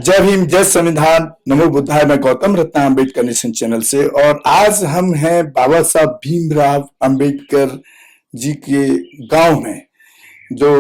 जय भीम, जय संविधान, नमो बुद्धाय। मैं गौतम रत्ना अम्बेडकर नेशन चैनल से, और आज हम हैं बाबा साहब भीमराव अम्बेडकर जी के गांव में, जो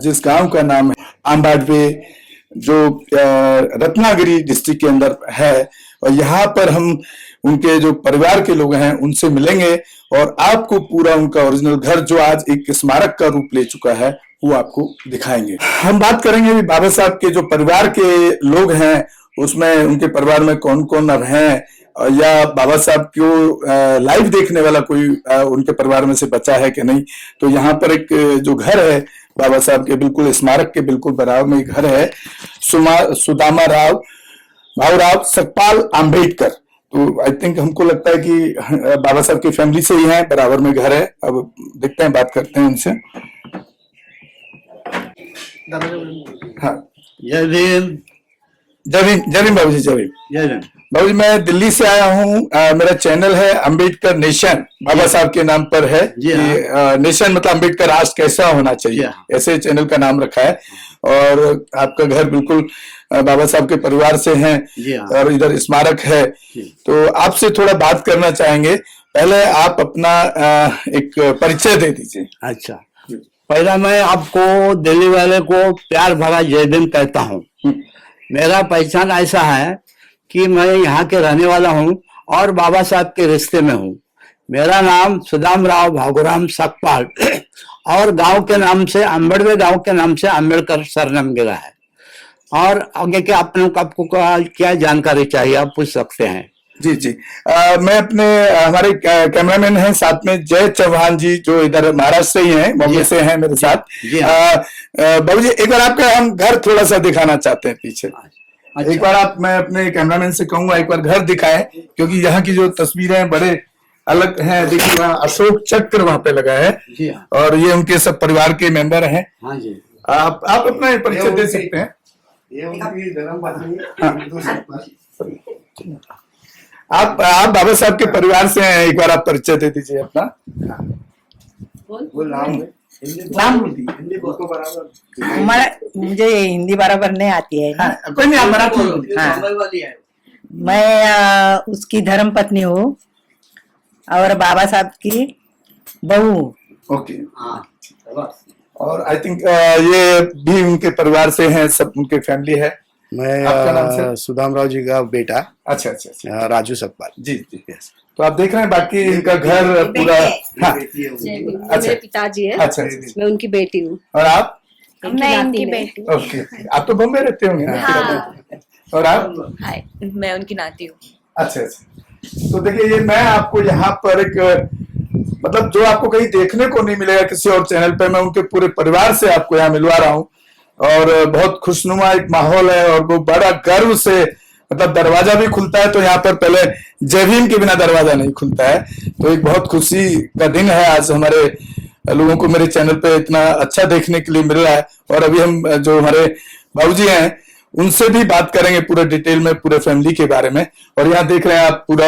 जिस गांव का नाम है आंबाडवे, जो रत्नागिरी डिस्ट्रिक्ट के अंदर है। और यहाँ पर हम उनके जो परिवार के लोग हैं उनसे मिलेंगे और आपको पूरा उनका ओरिजिनल घर, जो आज एक स्मारक का रूप ले चुका है, वो आपको दिखाएंगे। हम बात करेंगे भी बाबा साहब के जो परिवार के लोग हैं, उसमें उनके परिवार में कौन कौन अब हैं, या बाबा साहब को लाइव देखने वाला कोई उनके परिवार में से बचा है कि नहीं। तो यहाँ पर एक जो घर है बाबा साहब के, बिल्कुल स्मारक के बिल्कुल बराबर में एक घर है, सुदामा राव भाऊराव सकपाल आम्बेडकर। तो आई थिंक हमको लगता है कि बाबा साहब की फैमिली से ही है, बराबर में घर है। अब देखते हैं, बात करते हैं उनसे। हाँ, जय भीम। जय भीम, जय भीम बाबूजी, जय भीम। जय भीम बाबूजी, मैं दिल्ली से आया हूँ। मेरा चैनल है अम्बेडकर नेशन, बाबा साहब के नाम पर है। नेशन मतलब अम्बेडकर राष्ट्र कैसा होना चाहिए, ऐसे चैनल का नाम रखा है। और आपका घर बिल्कुल बाबा साहब के परिवार से है, और इधर स्मारक है। तो आपसे थोड़ा बात करना चाहेंगे। पहले आप अपना एक परिचय दे दीजिए। अच्छा, पहला मैं आपको दिल्ली वाले को प्यार भरा जय भीम कहता हूँ। मेरा पहचान ऐसा है कि मैं यहाँ के रहने वाला हूँ और बाबा साहब के रिश्ते में हूँ। मेरा नाम सुदाम राव भागुराम सकपाल और गांव के नाम से अम्बेडवे, गांव के नाम से अम्बेडकर सरनाम गिरा है। और आगे के आपको क्या जानकारी चाहिए आप पूछ सकते हैं। जी जी। मैं अपने हमारे कैमरामैन हैं साथ में, जय चौहान जी, जो इधर महाराष्ट्र से ही हैं, बॉम्बे से हैं मेरे साथ। बाबू जी, एक बार आपका हम घर थोड़ा सा दिखाना चाहते हैं पीछे। अच्छा। एक बार आप, मैं अपने कैमरामैन से कहूंगा एक बार घर दिखाएं, क्योंकि यहाँ की जो तस्वीरें बड़े अलग हैं। देखिए, वहाँ अशोक चक्र वहाँ पे लगा है, और ये उनके सब परिवार के मेंबर हैं। हाँ जी। आप अपना परिचय दे सकते हैं। आप बाबा साहब के परिवार से हैं, एक बार आप परिचय दे दीजिए अपना। नाम मुझे हिंदी बराबर नहीं आती है। कोई नहीं, आप मराठी। हाँ, मैं उसकी धर्म पत्नी हूँ और बाबा साहब की बहू। ओके। और आई थिंक ये भी उनके परिवार से हैं, सब उनके फैमिली है। मैं सुदाम राव जी का बेटा। अच्छा अच्छा अच्छा, राजू सकपाल जी जी। तो आप देख रहे हैं, बाकी इनका घर पूरा। हाँ, मेरे पिताजी है। अच्छा, मैं उनकी बेटी हूँ। और आप? मैं उनकी बेटी। ओके, आप तो बॉम्बे रहते होंगे ना? हाँ। और आप? मैं उनकी नाती हूँ। अच्छा अच्छा। तो देखिए, ये मैं आपको यहाँ पर एक मतलब जो आपको कहीं देखने को नहीं मिलेगा किसी और चैनल पे, मैं उनके पूरे परिवार से आपको यहाँ मिलवा रहा हूँ। और बहुत खुशनुमा एक माहौल है, और वो बड़ा गर्व से, मतलब दरवाजा भी खुलता है तो यहाँ पर पहले जय भीम के बिना दरवाजा नहीं खुलता है। तो एक बहुत खुशी का दिन है आज हमारे लोगों को, मेरे चैनल पे इतना अच्छा देखने के लिए मिल रहा है। और अभी हम जो हमारे बाबूजी हैं उनसे भी बात करेंगे पूरे डिटेल में, पूरे फैमिली के बारे में। और यहाँ देख रहे हैं आप, पूरा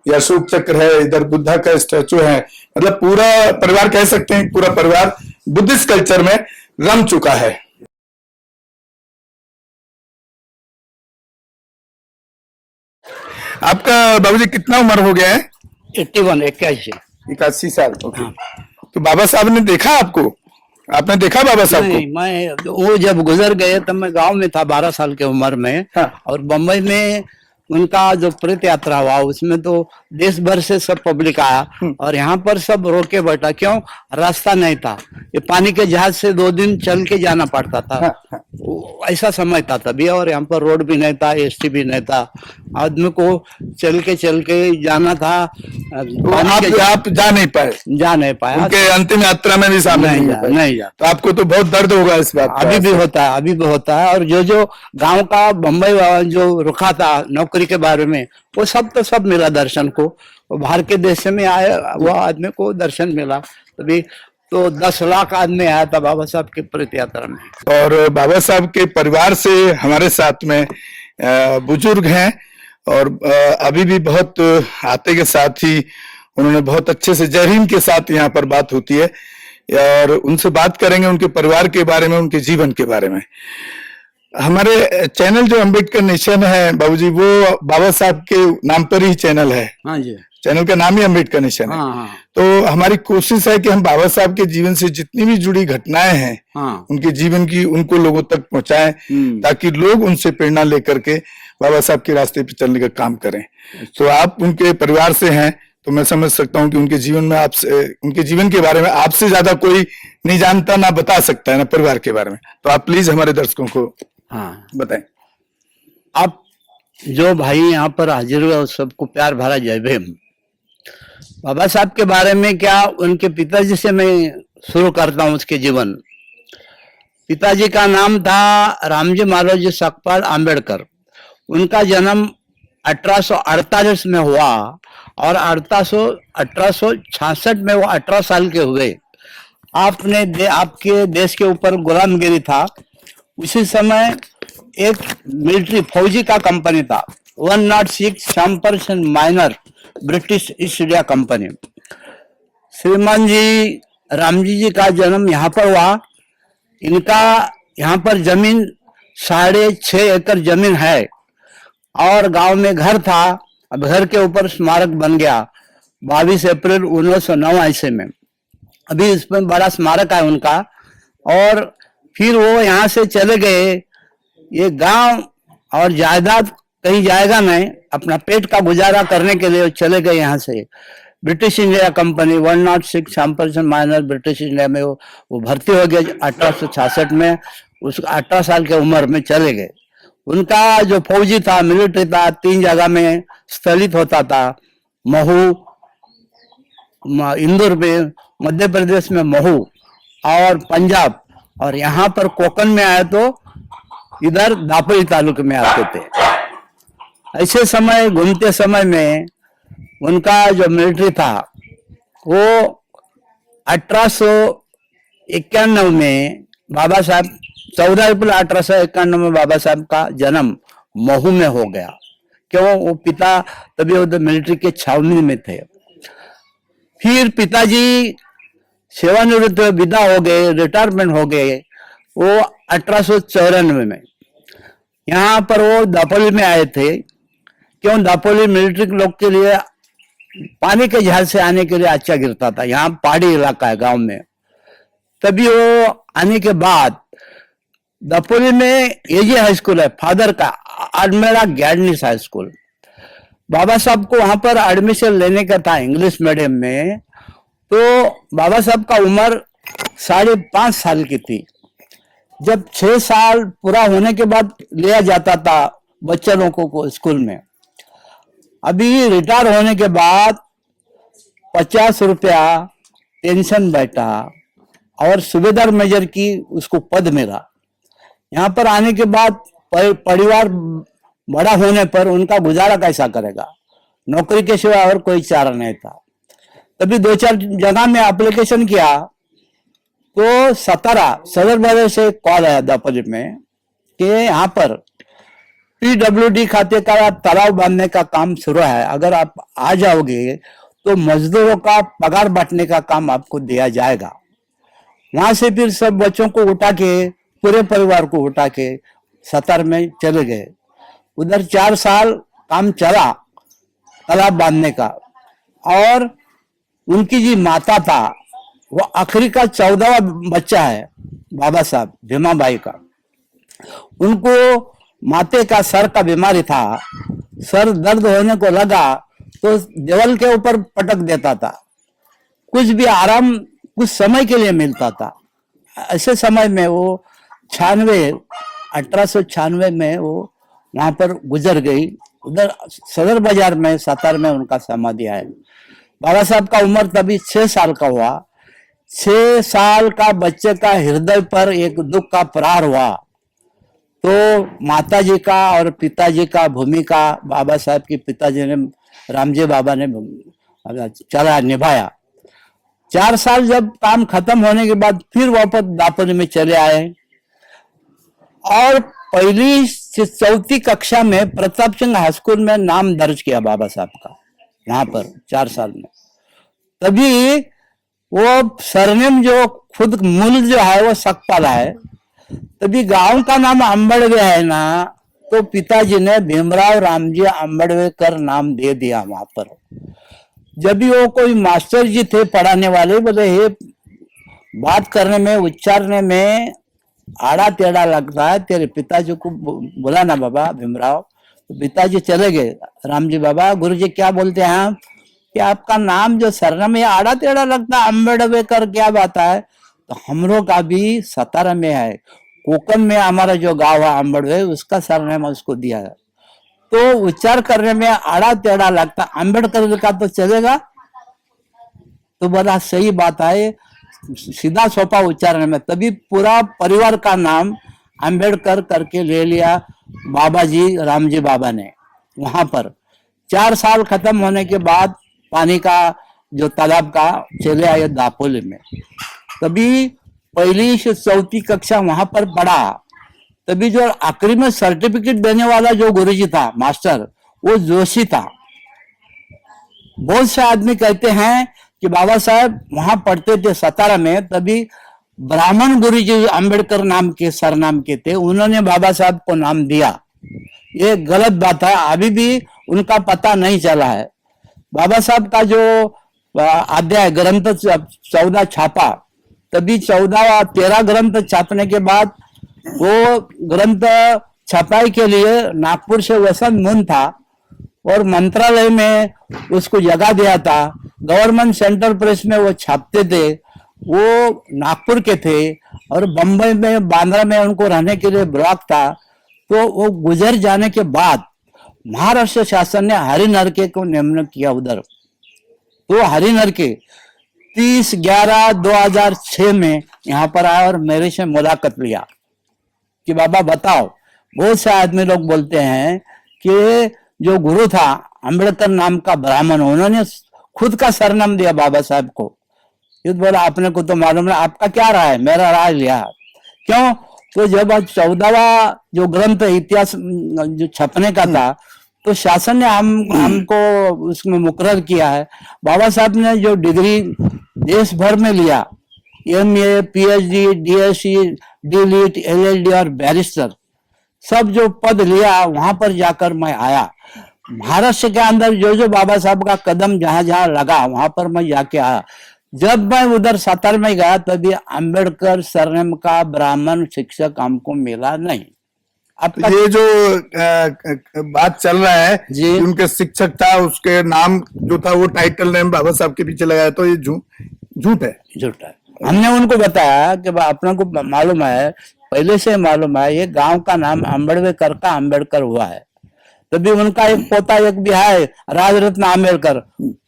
ये अशोक चक्र है, इधर बुद्धा का स्टैचू है। मतलब पूरा परिवार, कह सकते हैं पूरा परिवार बुद्धिस्ट कल्चर में रम चुका है। आपका बाबूजी कितना उम्र हो गया है? 81 साल। ओके। तो बाबा साहब ने देखा आपको? आपने देखा बाबा साहब को? नहीं, मैं वो जब गुजर गए तब मैं गांव में था 12 साल की उम्र में। हाँ। और बम्बई में उनका जो प्रेत यात्रा हुआ उसमें तो देश भर से सब पब्लिक आया और यहाँ पर सब रोके बैठा। क्यों? रास्ता नहीं था, ये पानी के जहाज से 2 दिन चल के जाना पड़ता था। हाँ। ऐसा समय था तभी, और यहाँ पर रोड भी नहीं था, एसटी भी नहीं था, आदमी को चल के जाना था। तो आप जा नहीं पाए? उनके अंतिम यात्रा में भी शामिल नहीं जा। तो आपको तो बहुत दर्द होगा इस बात का। अभी भी होता है। और जो गांव का बम्बई जो रुका था नौकरी के बारे में, वो सब मिला दर्शन को। बाहर के देश में आए वो आदमी को दर्शन मिला। तभी तो 10 लाख आदमी आया था बाबा साहब के प्रेत यात्रा में। और बाबा साहब के परिवार से हमारे साथ में बुजुर्ग हैं, और अभी भी बहुत आते के साथ ही उन्होंने बहुत अच्छे से जय भीम के साथ यहाँ पर बात होती है, और उनसे बात करेंगे उनके परिवार के बारे में, उनके जीवन के बारे में। हमारे चैनल जो अम्बेडकर नेशन है बाबूजी, वो बाबा साहब के नाम पर ही चैनल है। हाँ जी। चैनल का नाम ही अम्बेडकर नेशन है। हाँ हाँ तो हमारी कोशिश है कि हम बाबा साहब के जीवन से जितनी भी जुड़ी घटनाएं हैं हाँ। उनके जीवन की, उनको लोगों तक पहुंचाएं, ताकि लोग उनसे प्रेरणा लेकर के बाबा साहब के रास्ते पे चलने का काम करें। तो आप उनके परिवार से हैं, तो मैं समझ सकता हूं कि उनके जीवन में आपसे, उनके जीवन के बारे में आपसे ज्यादा कोई नहीं जानता, ना बता सकता है, ना परिवार के बारे में। तो आप प्लीज हमारे दर्शकों को हाँ बताएं। आप जो भाई यहाँ पर हाजिर हुए उस सबको प्यार भरा जय भीम। बाबा साहब के बारे में क्या, उनके पिताजी से मैं शुरू करता हूँ उसके जीवन। पिताजी का नाम था रामजी मालोजी सकपाल आम्बेडकर। उनका जन्म 1848 में हुआ और 1866 में वो 18 साल के हुए। आपके देश के ऊपर गुलामगिरी था। उसी समय एक मिलिट्री फौजी का कंपनी था, 106 शामपर्सन minor British East India company. श्रीमान जी रामजी जी का जन्म यहाँ पर हुआ। इनका यहाँ पर जमीन 6.5 एकड़ जमीन है और गांव में घर था। अब घर के ऊपर स्मारक बन गया 22 अप्रैल 1909 ईस्वी में। अभी इसमें बड़ा स्मारक है उनका। और फिर वो यहाँ से चले गए। ये गांव और जायदाद कहीं जाएगा नहीं, अपना पेट का गुजारा करने के लिए चले गए यहाँ से। ब्रिटिश इंडिया कंपनी 106 शामपर्सन माइनर ब्रिटिश इंडिया में वो भर्ती हो गया 1866 में। उस 18 साल के उम्र में चले गए। उनका जो फौजी था, मिलिट्री था, 3 जगह में स्थलित होता था। महू, इंदौर में, मध्य प्रदेश में महू और पंजाब, और यहाँ पर कोकण में आए तो इधर दापोली तालुके में आते थे। ऐसे समय घूमते समय में उनका जो मिलिट्री था वो 1891 में बाबा साहब 14 अप्रैल 1891 में बाबा साहब का जन्म महू में हो गया। क्यों? वो पिता तभी उधर मिलिट्री के छावनी में थे। फिर पिताजी सेवानिवृत्त विदा हो गए, रिटायरमेंट हो गए वो 1894 में। यहाँ पर वो दापोली में आए थे। क्यों? दापोली मिलिट्री लोग के लिए पानी के जहाज से आने के लिए अच्छा गिरता था। यहाँ पहाड़ी इलाका है गांव में। तभी वो आने के बाद दापोली में एजे हाई स्कूल है फादर का, अडमेरा गैडनिस हाई स्कूल। बाबा साहब को वहां पर एडमिशन लेने का था इंग्लिश मीडियम में। तो बाबा साहब का उम्र 5.5 साल की थी जब 6 साल पूरा होने के बाद लिया जाता था बच्चे लोगों को स्कूल में। अभी रिटायर होने के बाद 50 रुपया पेंशन बैठा और सूबेदार मेजर की उसको पद मिला। यहाँ पर आने के बाद परिवार बड़ा होने पर उनका गुजारा कैसा करेगा? नौकरी के सिवा और कोई चारा नहीं था। तभी 2-4 जगह में एप्लीकेशन किया तो 17 सदर बाजार से कॉल आया दापोली में कि यहाँ पर PWD खाते का तालाब बांधने का काम शुरू है, अगर आप आ जाओगे तो मजदूरों का पगार बांटने का काम आपको दिया जाएगा। वहां से फिर सब बच्चों को उठा के, पूरे परिवार को उठा के 17 में चले गए। उधर 4 साल काम चला तालाब बांधने का। और उनकी जी माता था वो आखिरी का 14वां बच्चा है बाबा साहब भीमाबाई का। उनको माते का सर का बीमारी था। सर दर्द होने को लगा तो देवल के ऊपर पटक देता था। कुछ भी आराम कुछ समय के लिए मिलता था। ऐसे समय में वो 1896 में वो वहां पर गुजर गई। उधर सदर बाजार में 17 में उनका समाधि है। बाबा साहब का उम्र तभी 6 साल का हुआ। 6 साल का बच्चे का हृदय पर एक दुख का प्रहार हुआ तो माताजी का और पिताजी का भूमिका बाबा साहब के पिताजी ने, रामजी बाबा ने चला निभाया। 4 साल जब काम खत्म होने के बाद फिर वापस दापोली में चले आए और 1ली से 4वीं कक्षा में प्रताप सिंह हाई स्कूल में नाम दर्ज किया बाबा साहब का वहां पर 4 साल में। तभी वो सरनेम जो खुद मूल जो है वो सकपाल है। तभी गांव का नाम अंबड़वे है ना, तो पिताजी ने भीमराव रामजी अंबड़वेकर नाम दे दिया वहां पर। जब भी वो कोई मास्टर जी थे पढ़ाने वाले, बोले हे बात करने में उच्चारने में आड़ा टेढ़ा लगता है, तेरे पिताजी को बोला ना बाबा भीमराव। तो पिताजी चले गए, रामजी बाबा गुरुजी क्या बोलते हैं कि आपका नाम जो सरनाम में आड़ा टेढ़ा लगता है, अंबेडकर क्या बात है। तो हम लोग का भी सतारा में है, कोकण में हमारा जो गांव है अंबेडवे, उसका सरनाम उसको दिया है। तो उच्चार करने में आड़ा टेढ़ा लगता, अंबेडकर का तो चलेगा। तो बोला सही बात है, सीधा सोपा उच्चारण में। तभी पूरा परिवार का नाम अंबेडकर करके ले लिया बाबा जी रामजी बाबा ने। वहां पर 4 साल खत्म होने के बाद पानी का जो तालाब का चले आए दापोली में। तभी पहली से 4वीं कक्षा वहां पर पढ़ा। तभी जो आखिरी में सर्टिफिकेट देने वाला जो गुरुजी था मास्टर, वो जोशी था। बहुत से आदमी कहते हैं कि बाबा साहब वहां पढ़ते थे सतारा में, तभी ब्राह्मण गुरुजी अंबेडकर नाम के सरनाम के थे, उन्होंने बाबा साहब को नाम दिया। ये गलत बात है, अभी भी उनका पता नहीं चला है। बाबा साहब का जो अध्याय ग्रंथ 14 छापा, तभी 13 ग्रंथ छापने के बाद वो ग्रंथ छपाई के लिए नागपुर से वसंत मून था और मंत्रालय में उसको जगह दिया था। गवर्नमेंट सेंट्रल प्रेस में वो छापते थे, वो नागपुर के थे और बंबई में बांद्रा में उनको रहने के लिए ब्लॉक था। तो वो गुजर जाने के बाद महाराष्ट्र शासन ने हरि नरके को नियमन किया उधर। तो हरि नरके 30/11/2006 में यहाँ पर आया और मेरे से मुलाकात लिया कि बाबा बताओ। बहुत से आदमी लोग बोलते हैं कि जो गुरु था अंबेडकर नाम का ब्राह्मण, उन्होंने खुद का सरनाम दिया बाबा साहब को। ये बोला आपने को तो मालूम है, आपका क्या राय है? मेरा राय लिया। क्यों? तो जब 14वां जो ग्रंथ इतिहास जो छपने का था, तो शासन ने हमको उसमें मुकर्रर किया है। बाबा साहब ने जो डिग्री देश भर में लिया, MA, PhD, DSc, DLit, LLD और बैरिस्टर, सब जो पद लिया, वहां पर जाकर मैं आया। महाराष्ट्र के अंदर जो बाबा साहब का कदम जहां जहां लगा, वहां पर मैं जाके आया। जब मैं उधर सतारा में गया, तभी अंबेडकर सरनेम का ब्राह्मण शिक्षक हमको मिला नहीं। अब ये जो बात चल रहा है जी, उनके शिक्षक था, उसके नाम जो था वो टाइटल नेम बाबा साहब के पीछे लगाया, तो ये झूठ है। झूठ है। हमने उनको बताया कि अपने को मालूम है, पहले से मालूम है, ये गांव का नाम अंबेडकर का अंबेडकर हुआ है। तभी उनका एक पोता एक भी है राजरत्न आंबेडकर,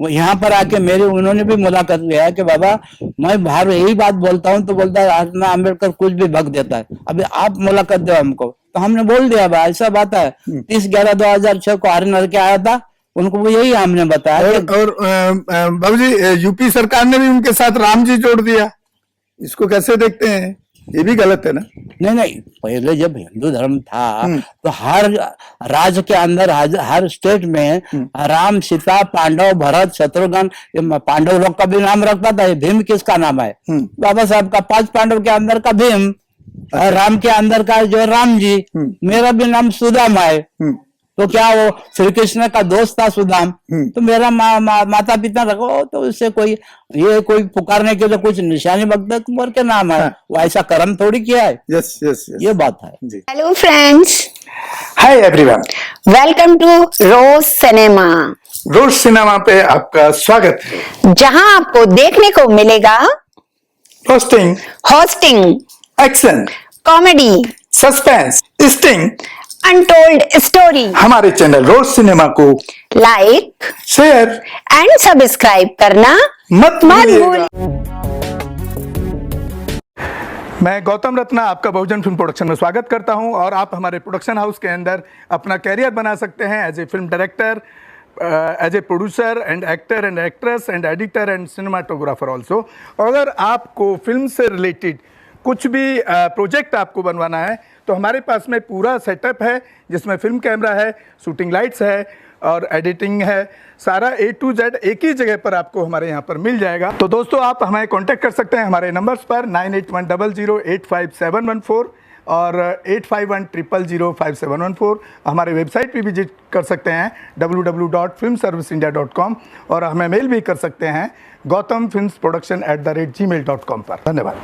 यहाँ पर आके मेरी उन्होंने भी मुलाकात लिया है कि बाबा मैं बाहर यही बात बोलता हूँ, तो बोलता है राजरत्न आंबेडकर कुछ भी भग देता है, अभी आप मुलाकात दो हमको। तो हमने बोल दिया भाई ऐसा बात है। 30/11/2006 को हरि नरके आया था, उनको यही हमने बताया। और बाबू जी, यूपी सरकार ने भी उनके साथ राम जी जोड़ दिया, इसको कैसे देखते हैं? ये भी गलत है ना? नहीं, पहले जब हिंदू धर्म था तो हर राज्य के अंदर हर स्टेट में राम, सीता, पांडव, भरत, शत्रुघ्न, पांडव लोग का भी नाम रखता था। भीम किसका नाम है? बाबा साहब का। 5 पांडव के अंदर का भीम, और राम के अंदर का जो राम जी। मेरा भी नाम सुदाम है, तो क्या वो श्री कृष्ण का दोस्त था सुदाम, तो मेरा माता पिता रखो, तो उससे कोई ये कोई पुकारने के लिए कुछ निशानी भक्त कुंवर के नाम है, वो ऐसा कर्म थोड़ी किया है। यस यस यस, ये बात है। Hello friends, hi everyone, welcome to Rose Cinema. Rose Cinema पे आपका स्वागत है, जहां आपको देखने को मिलेगा hosting, hosting, action, comedy, suspense, sting, untold story. हमारे चैनल रोज सिनेमा को लाइक, शेयर एंड सब्सक्राइब करना मत भूलिएगा। भूलिएगा। मैं गौतम रत्ना आपका बहुजन फिल्म प्रोडक्शन में स्वागत करता हूं, और आप हमारे प्रोडक्शन हाउस के अंदर अपना कैरियर बना सकते हैं as a film director, as a producer and actor and actress and editor and cinematographer also. अगर आपको फिल्म से रिलेटेड कुछ भी प्रोजेक्ट आपको बनवाना है, तो हमारे पास में पूरा सेटअप है, जिसमें फिल्म कैमरा है, शूटिंग लाइट्स है और एडिटिंग है। सारा A to Z एक ही जगह पर आपको हमारे यहाँ पर मिल जाएगा। तो दोस्तों, आप हमें कांटेक्ट कर सकते हैं हमारे नंबर्स पर 9810085714। और 8510005714 हमारे वेबसाइट पे विजिट कर सकते हैं www.filmserviceindia.com और हमें मेल भी कर सकते हैं gautamfilmsproduction@gmail.com पर। धन्यवाद।